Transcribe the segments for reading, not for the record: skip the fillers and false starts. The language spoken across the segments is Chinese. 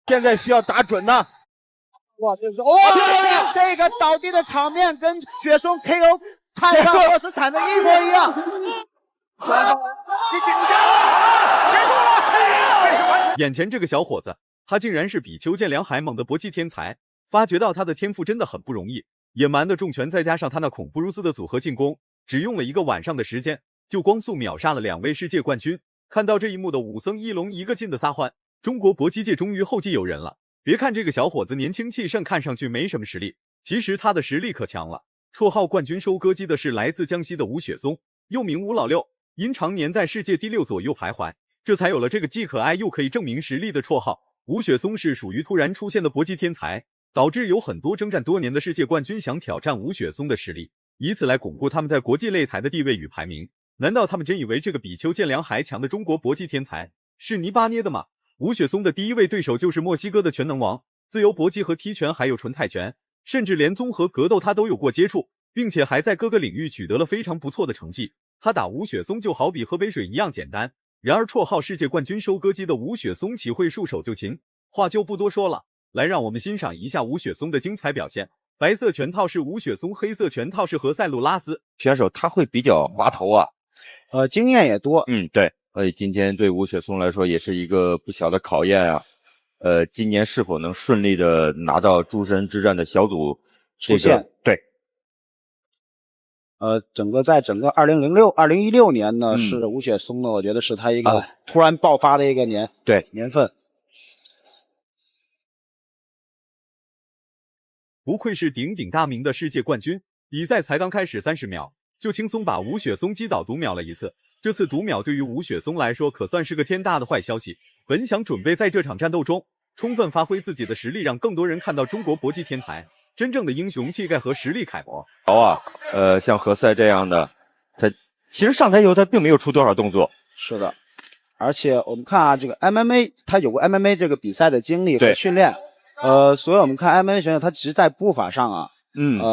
现在需要打准呐！哇，这是哇，这个倒地的场面跟雪松 KO 泰山赫斯坦的一模一样。眼前这个小伙子，他竟然是比邱建良还猛的搏击天才。发觉到他的天赋真的很不容易，野蛮的重拳再加上他那恐怖如斯的组合进攻，只用了1个晚上的时间，就光速秒杀了2位世界冠军。看到这一幕的武僧一龙一个劲的撒欢，中国搏击界终于后继有人了。别看这个小伙子年轻气盛，看上去没什么实力，其实他的实力可强了。绰号冠军收割机的是来自江西的吴雪松，又名吴老六，因常年在世界第6左右徘徊，这才有了这个既可爱又可以证明实力的绰号。吴雪松是属于突然出现的搏击天才，导致有很多征战多年的世界冠军想挑战吴雪松的实力，以此来巩固他们在国际擂台的地位与排名。难道他们真以为这个比邱建良还强的中国搏击天才是泥巴捏的吗？吴雪松的第1位对手就是墨西哥的全能王，自由搏击和踢拳还有纯泰拳，甚至连综合格斗他都有过接触，并且还在各个领域取得了非常不错的成绩。他打吴雪松就好比喝杯水一样简单。然而绰号世界冠军收割机的吴雪松岂会束手就擒？话就不多说了，来让我们欣赏一下吴雪松的精彩表现。白色拳套是吴雪松，黑色拳套是何塞路拉斯。选手他会比较滑头啊，经验也多。对，所以今天对吴雪松来说也是一个不小的考验啊。今年是否能顺利的拿到诸神之战的小组出线？对。在整个2016年呢，是吴雪松呢，我觉得是他一个突然爆发的一个年份。不愧是鼎鼎大名的世界冠军，比赛才刚开始30秒，就轻松把吴雪松击倒，读秒了一次。这次读秒对于吴雪松来说可算是个天大的坏消息。本想准备在这场战斗中充分发挥自己的实力，让更多人看到中国搏击天才真正的英雄气概和实力楷模。像何塞这样的，他其实上台以后他并没有出多少动作。是的，而且我们看啊，这个 MMA 他有过 MMA 这个比赛的经历和训练，所以我们看 MMA 选手他其实在步伐上啊，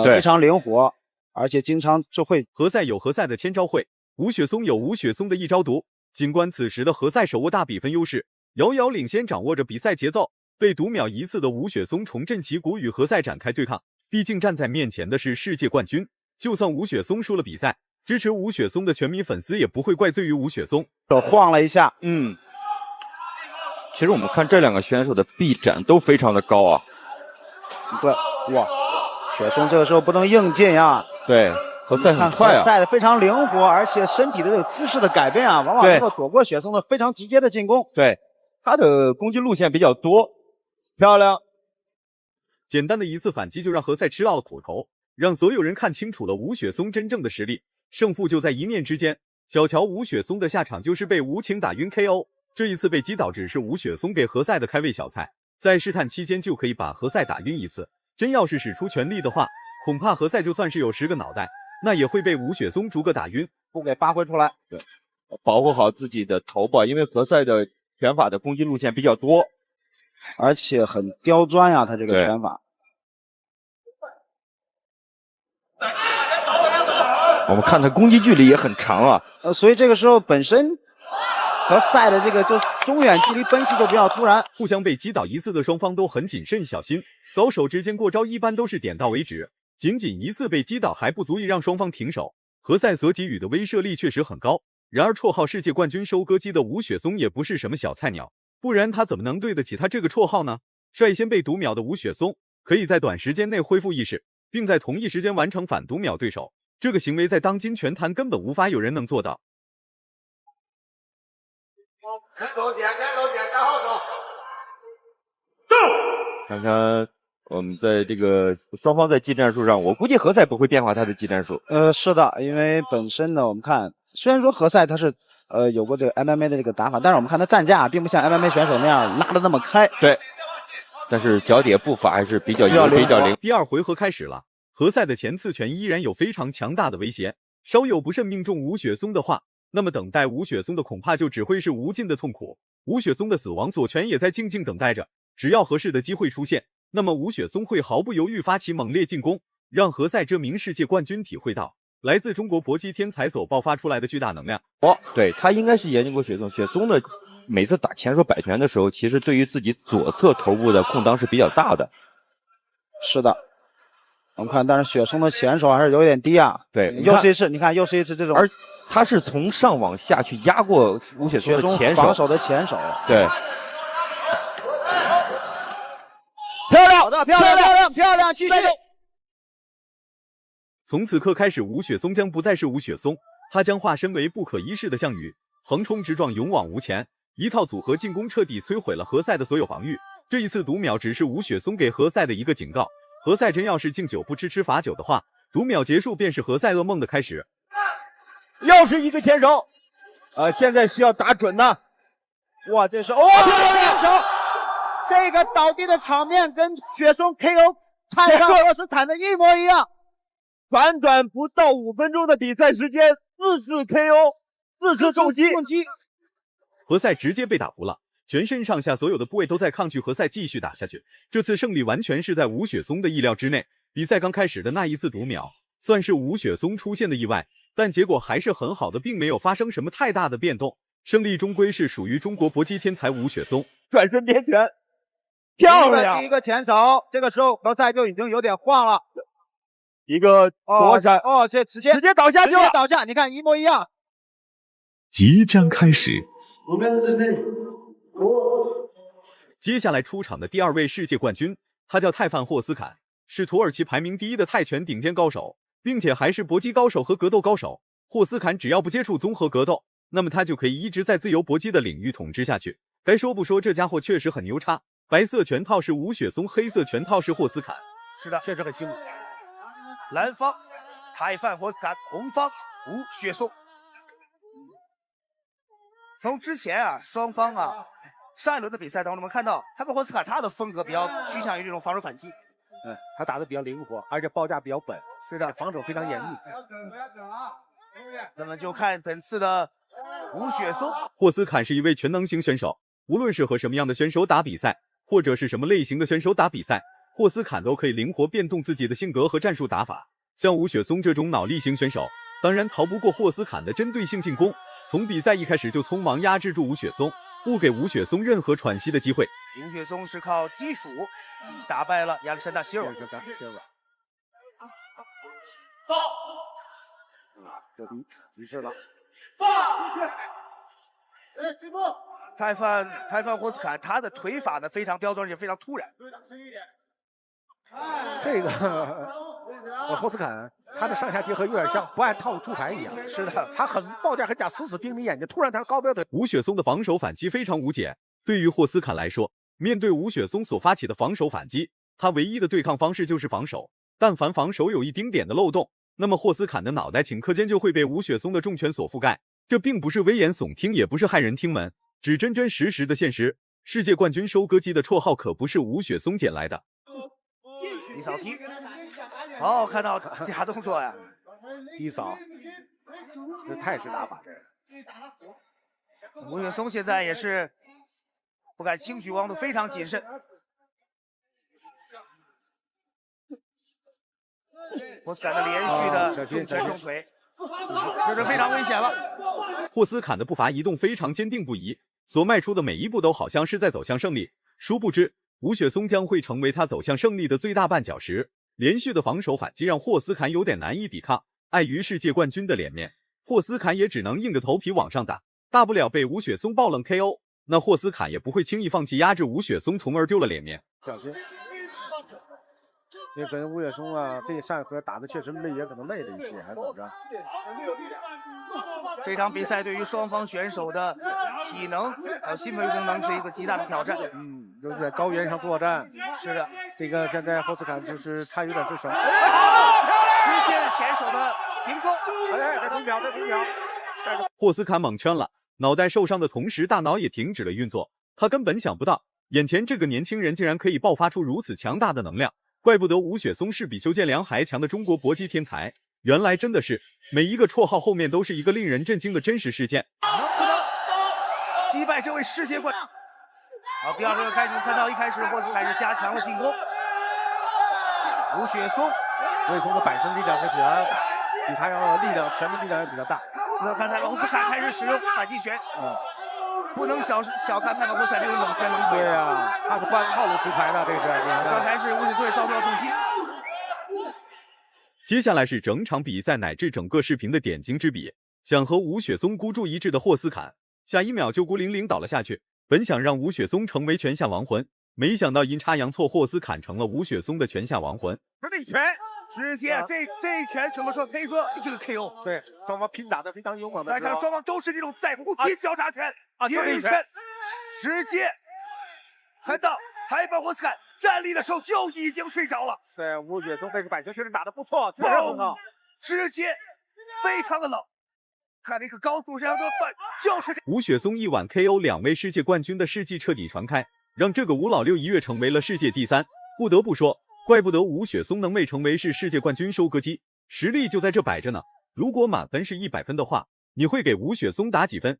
非常灵活，而且经常就会。何塞有何塞的千招会，吴雪松有吴雪松的一招毒。尽管此时的何塞手握大比分优势，遥遥领先，掌握着比赛节奏，被读秒一次的吴雪松重振旗鼓，与何塞展开对抗。毕竟站在面前的是世界冠军，就算吴雪松输了比赛，支持吴雪松的全民粉丝也不会怪罪于吴雪松。手晃了一下，其实我们看这2个选手的臂展都非常的高啊。对，哇，雪松这个时候不能硬进啊。对，何塞很快啊，何塞的非常灵活，而且身体的这个姿势的改变啊，往往能够躲过雪松的非常直接的进攻。对，他的攻击路线比较多，漂亮。简单的一次反击就让何塞吃到了苦头，让所有人看清楚了吴雪松真正的实力。胜负就在一念之间。小瞧吴雪松的下场就是被无情打晕 KO， 这一次被击倒只是吴雪松给何塞的开胃小菜，在试探期间就可以把何塞打晕一次。真要是使出全力的话，恐怕何塞就算是有10个脑袋，那也会被吴雪松逐个打晕，不给发挥出来。对，保护好自己的头吧，因为何塞的拳法的攻击路线比较多，而且很刁钻呀，他这个拳法。我们看他攻击距离也很长啊。所以这个时候本身和赛的这个就中远距离分析就比较突然。互相被击倒一次的双方都很谨慎小心，高手之间过招一般都是点到为止，仅仅一次被击倒还不足以让双方停手。何塞所给予的威慑力确实很高，然而绰号世界冠军收割机的吴雪松也不是什么小菜鸟，不然他怎么能对得起他这个绰号呢？率先被读秒的吴雪松可以在短时间内恢复意识，并在同一时间完成反读秒对手，这个行为在当今拳坛根本无法有人能做到。前走点，然后走。看看我们在这个双方在技战术上，我估计何塞不会变化他的技战术。是的，因为本身呢，我们看虽然说何塞他是有过这个 MMA 的这个打法，但是我们看他站架并不像 MMA 选手那样拉得那么开。对，但是脚底步伐还是比较灵。第2回合开始了，何塞的前刺拳依然有非常强大的威胁，稍有不慎命中吴雪松的话，那么等待吴雪松的恐怕就只会是无尽的痛苦。吴雪松的死亡左拳也在静静等待着，只要合适的机会出现，那么吴雪松会毫不犹豫发起猛烈进攻，让何塞这名世界冠军体会到来自中国搏击天才所爆发出来的巨大能量。对，他应该是研究过雪松，雪松的每次打前手摆拳的时候，其实对于自己左侧头部的空当是比较大的。是的，我们看，但是雪松的前手还是有点低啊。对，又是一次，你看又是一次这种，而他是从上往下去压过吴雪松的前手，防守的前手。对。漂亮，漂亮，继续。从此刻开始，吴雪松将不再是吴雪松，他将化身为不可一世的项羽，横冲直撞，勇往无前。一套组合进攻彻底摧毁了何塞的所有防御。这一次读秒只是吴雪松给何塞的一个警告。何塞真要是敬酒不吃吃罚酒的话，读秒结束便是何塞噩梦的开始。又是一个前手，现在需要打准呐。哇，这是前手，这个倒地的场面跟雪松 KO 泰上霍斯坦的一模一样。短短不到5分钟的比赛时间，4次 KO， 4次重击。何塞直接被打服了，全身上下所有的部位都在抗拒何塞继续打下去。这次胜利完全是在吴雪松的意料之内。比赛刚开始的那一次读秒，算是吴雪松出现的意外，但结果还是很好的，并没有发生什么太大的变动。胜利终归是属于中国搏击天才吴雪松。转身边拳，漂亮！第一个前手，这个时候何塞就已经有点晃了。一个躲闪，这直接倒下去了，倒下，你看一模一样。即将开始。接下来出场的第2位世界冠军，他叫泰范霍斯坎，是土耳其排名第1的泰拳顶尖高手，并且还是搏击高手和格斗高手。霍斯坎只要不接触综合格斗，那么他就可以一直在自由搏击的领域统治下去。该说不说，这家伙确实很牛叉。白色拳套是吴雪松，黑色拳套是霍斯坎。是的，确实很精彩。蓝方泰范霍斯坎，红方吴雪松。从之前双方上一轮的比赛当中，我们看到泰范霍斯坎他的风格比较趋向于这种防守反击，他打的比较灵活，而且报价比较稳，是的，防守非常严密。那么就看本次的吴雪松。霍斯坎是一位全能型选手，无论是和什么样的选手打比赛，或者是什么类型的选手打比赛，霍斯坎都可以灵活变动自己的性格和战术打法。像吴雪松这种脑力型选手，当然逃不过霍斯坎的针对性进攻。从比赛一开始就匆忙压制住吴雪松，不给吴雪松任何喘息的机会。吴雪松是靠基础打败了亚历山大希尔瓦。这局势了。泰范霍斯坎他的腿法呢非常刁钻，而且非常突然。这个霍斯坎他的上下结合有点像不按套路出牌一样。是的，他很报价很假，死死盯你眼睛，突然他高标腿。吴雪松的防守反击非常无解。对于霍斯坎来说，面对吴雪松所发起的防守反击，他唯一的对抗方式就是防守。但凡防守有一丁点的漏洞，那么霍斯坎的脑袋顷刻间就会被吴雪松的重拳所覆盖。这并不是危言耸听，也不是骇人听闻，只真真实实的现实。世界冠军收割机的绰号可不是吴雪松捡来的。低扫踢，好，看到假动作呀，低扫，这太是打法这。吴雪松现在也是不敢轻举妄动，非常谨慎。霍斯坎的连续的重拳重腿，这是非常危险了。霍斯坎的步伐移动非常坚定不移，所迈出的每一步都好像是在走向胜利。殊不知，吴雪松将会成为他走向胜利的最大绊脚石。连续的防守反击让霍斯坎有点难以抵抗，碍于世界冠军的脸面，霍斯坎也只能硬着头皮往上打，大不了被吴雪松爆冷 KO。那霍斯坎也不会轻易放弃压制吴雪松，从而丢了脸面。小心，因为跟吴雪松被上一回打的确实累，也可能累了一些，还怎么着？这场比赛对于双方选手的体能还有心肺功能是一个极大的挑战。都是在高原上作战。是的，这个现在霍斯坎就是他有点这什么，直接是前手的平勾。再听秒。霍斯坎猛圈了，脑袋受伤的同时，大脑也停止了运作。他根本想不到，眼前这个年轻人竟然可以爆发出如此强大的能量。怪不得吴雪松是比邱建良还强的中国搏击天才，原来真的是每一个绰号后面都是一个令人震惊的真实事件。能不能击败这位世界冠军？好，第二回合开始，看到一开始霍斯坎是加强了进攻。吴雪松的板身力量是比他要力量，全部力量也比较大。此刻看泰范霍斯坎开始使用反击拳。不能小看泰格波赛这个冷拳冷腿。对呀，他是换套路出牌的，这是。刚才是吴雪松也遭到重击。接下来是整场比赛乃至整个视频的点睛之笔，想和吴雪松孤注一掷的霍斯坎，下一秒就孤零零倒了下去。本想让吴雪松成为拳下亡魂，没想到阴差阳错，霍斯坎成了吴雪松的拳下亡魂。这一拳，直接这一拳怎么说？可以说这个 KO。对，双方拼打的非常勇猛的。来看双方都是这种在不拼交叉拳啊，一人一拳，直接看到台本霍斯坎站立的时候就已经睡着了。对，吴雪松这个摆拳确实打得不错，确实很好，直接非常的冷。看这个高速上的饭，就是吴雪松一晚 KO 2位世界冠军的事迹彻底传开，让这个吴老六一跃成为了世界第3。不得不说，怪不得吴雪松能被成为是世界冠军收割机，实力就在这摆着呢。如果满分是100分的话，你会给吴雪松打几分？